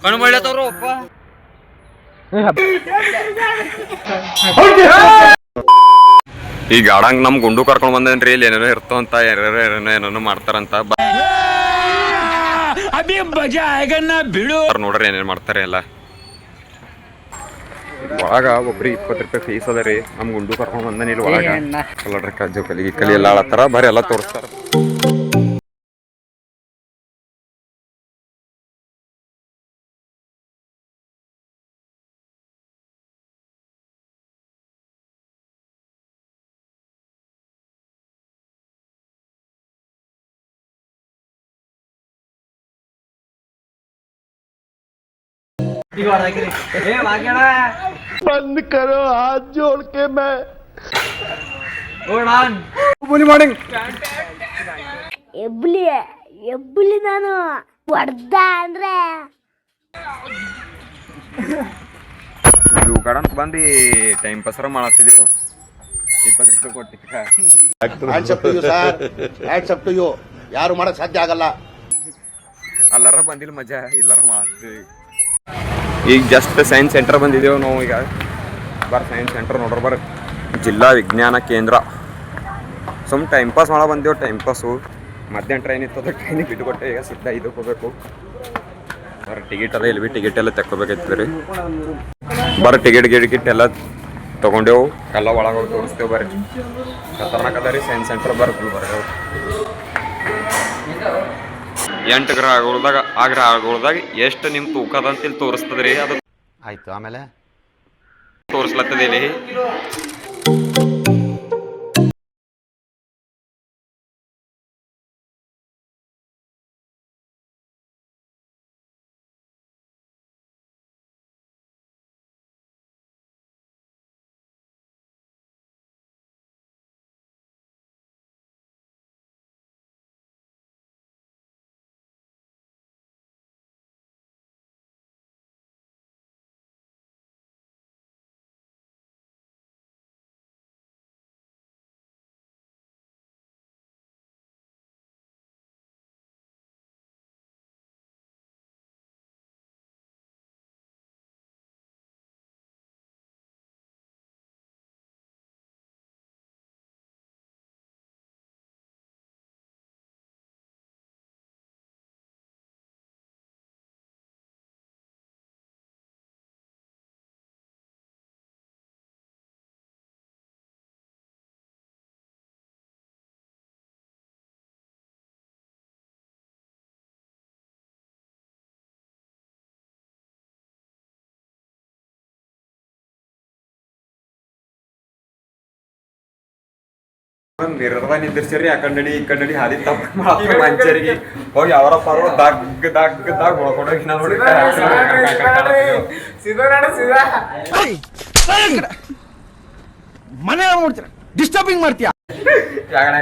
ಕಣ್ಣು ಮಾಡ್ಲತ್ತವ್ರು ಅಪ್ಪ. ಈ ಗಾಡಂಗ್ ನಮ್ ಗುಂಡು ಕರ್ಕೊಂಡ್ ಬಂದೇನ್ರಿ. ಇಲ್ಲಿ ಏನೇನೋ ಇರ್ತವಂತ, ಏನೇನೋ ಮಾಡ್ತಾರಂತ ನೋಡ್ರಿ ಏನೇನ್ ಮಾಡ್ತಾರೆ ಎಲ್ಲ. ಒಳಗ ಒಬ್ರಿಗೆ 20 ರೂಪಾಯಿ ಫೀಸ್ ಅದ ರೀ. ನಮ್ ಗುಂಡು ಕರ್ಕೊಂಡ್ ಬಂದನ್ ಇಲ್ಲಿ ಒಳಗ. ಕಲ್ಲಡ್ರಿ ಕಜ್ಜು ಕಲಿ ಎಲ್ಲ ಆಳತ್ತಾರ, ಬರೀ ಎಲ್ಲ ತೋರಿಸ್ತಾರ. बंद करो हाथ जोड़ के मैं ಮಾರ್ನಿಂಗ್ ಎಬ್ಬಲಿ ನಾನು ಹೊಡ್ದ ಅಂದ್ರೆ ಗಾಡಂತ ಬಂದು ಟೈಮ್ ಪಾಸರ ಮಾಡತ್ತಿದೆವು. 20 ರೂಪಾಯಿ ಕೊಟ್ಟಿದ್ದ ಯಾರು ಮಾಡಕ್ ಸಾಧ್ಯ ಆಗಲ್ಲ. ಅಲ್ಲಾರ ಬಂದಿಲ್ಲ ಮಜಾ, ಇಲ್ಲಾರ ಮಾಡ್ತೀವಿ. ಈಗ ಜಸ್ಟ್ ಸೈನ್ಸ್ ಸೆಂಟರ್ ಬಂದಿದ್ದೇವೆ ನಾವು. ಈಗ ಸೈನ್ಸ್ ಸೆಂಟರ್ ನೋಡ್ರಿ, ಜಿಲ್ಲಾ ವಿಜ್ಞಾನ ಕೇಂದ್ರ. ಸುಮ್ ಟೈಮ್ ಪಾಸ್ ಮಾಡೋ ಬಂದೇವು. ಟೈಮ್ ಪಾಸು ಮಧ್ಯಾಹ್ನ ಟ್ರೈನ್ ಇತ್ತು, ಟ್ರೈನಿಗೆ ಬಿಟ್ಟುಕೊಟ್ಟೆ. ಈಗ ಸಿದ್ಧ ಇದಕ್ಕೆ ಹೋಗ್ಬೇಕು. ಟಿಕೆಟ್ ಎಲ್ಲ ಇಲ್ಲಿ ಟಿಕೆಟ್ ಎಲ್ಲ ತಗೋಬೇಕೈತಿ ರೀ. ಟಿಕೆಟ್ ಎಲ್ಲ ತೊಗೊಂಡೇವು. ಎಲ್ಲ ಒಳಗೆ ತೋರಿಸ್ತೇವೆ. ಬರ್ರಿ ಖತರ್ನಾಕ್ ಅದ ರೀ ಸೈನ್ಸ್ ಸೆಂಟರ್. ಬರ್ರಿ 8 ಗ್ರಹಗಳ್ದಾಗ ಎಷ್ಟು ನಿಮ್ಮ ತೂಕದ ಅಂತ ಇಲ್ಲಿ ತೋರಿಸ್ತದ್ರಿ. ಅದು ಆಯ್ತು, ಆಮೇಲೆ ತೋರಿಸ್ಲತ್ತದ ಇಲ್ಲಿ. ಮಿರರ್ದಾಗ ನಿಂದಿರ್ಸಿರಿ. ಆ ಕನ್ನಡಿ ಈ ಕನ್ನಡಿ ಹಾದಿ ತಪ್ಪ ಮಂಚರಿಗೆ ಹೋಗಿ ಅವರ ಪರ್ವ ದಾಗ ಹೊಡ್ಕೊಂಡೋಗಿ ನಾವು ನೋಡಿ ಮನೆ ನೋಡ್ತೀರ, ಡಿಸ್ಟರ್ಬಿಂಗ್ ಮಾಡ್ತೀಯ. ಕ್ಯಾಮ್ರಾ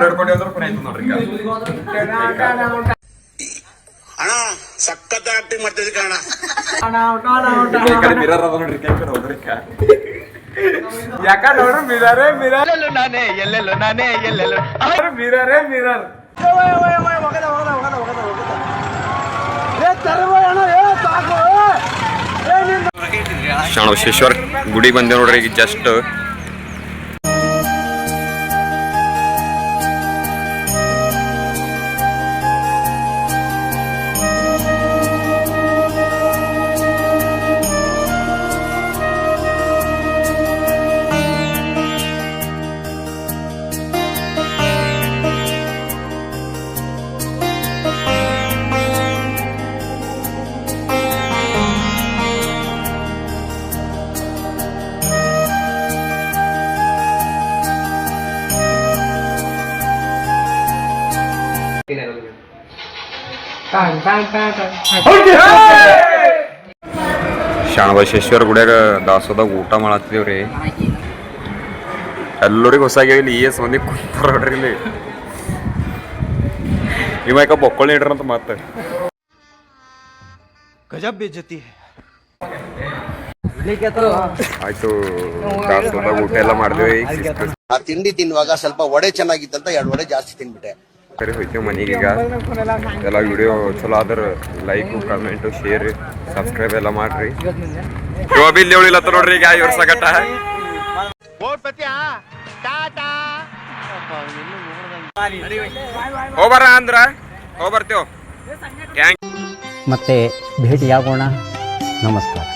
ಹಿಡ್ಕೊಂಡು ಹೋದ್ರೆ ಪುನಃ ಆಯ್ತು ನೋಡ್ರಿ. ಅಣ್ಣ ಸಖತ್ ಆಕ್ಟಿಂಗ್ ಮಾಡ್ತಿದ್ದೆ ಕಣ. ಮಿರರ್ ಅದ ನೋಡ್ರಿ, ಕೈ ಕಡೆ ಹೋಗ್ರಿ. ಯಾಕ ನೋಡ್ರಿ ಮಿರರೇ ನಾನೇ ಎಲ್ಲೆಲ್ಲೋ ಮಿರರೇ ಶರಣಬಸವೇಶ್ವರ ಗುಡಿ ಬಂದೆ ನೋಡ್ರಿ. ಈಗ ಜಸ್ಟ್ ಶರಣಬಸವೇಶ್ವರ ಗುಡಿಯಾಗ ದಾಸೋದಾಗ ಊಟ ಮಾಡತ್ತಿದೇವ್ರಿ. ಎಲ್ಲರಿಗೂ ಹೊಸಾಗಿ ಇಲ್ಲಿ ಮಂದಿ ಕುಂತಾರ ನೋಡ್ರಿ. ಇಲ್ಲಿ ಇವಾಗ ಬೊಕ್ಕಳಿ ಇಡ್ರಂತ ಮತ್ತೆ ಗಜಬ್ ಬೇಜತಿ. ಆಯ್ತು, ದಾಸೋದಾಗ ಊಟ ಎಲ್ಲ ಮಾಡಿದ್ವಿ. ಆ ತಿಂಡಿ ತಿನ್ನುವಾಗ ಸ್ವಲ್ಪ ವಡೆ ಚೆನ್ನಾಗಿತ್ತಂತ 2 ವಡೆ ಜಾಸ್ತಿ ತಿನ್ಬಿಟ್ಟೆ. ಸರಿ ಹೋಯ್ತೀವಿ ಮನೆಗೆ ಈಗ. ಎಲ್ಲ ವಿಡಿಯೋ ಚಲೋ ಆದ್ರೆ ಲೈಕು ಕಮೆಂಟು ಶೇರ್ ಸಬ್ಸ್ಕ್ರೈಬ್ ಎಲ್ಲ ಮಾಡ್ರಿ. ಗೋಬಿಲ್ ಹೇಳಿಲ್ಲ ನೋಡ್ರಿ ಈಗ ಇವ್ರ ಸಗಟ ಹೋಗ್ಬಾರ ಅಂದ್ರ ಹೋಗ್ಬರ್ತೇವ್. ಮತ್ತೆ ಭೇಟಿಯಾಗೋಣ. ನಮಸ್ಕಾರ.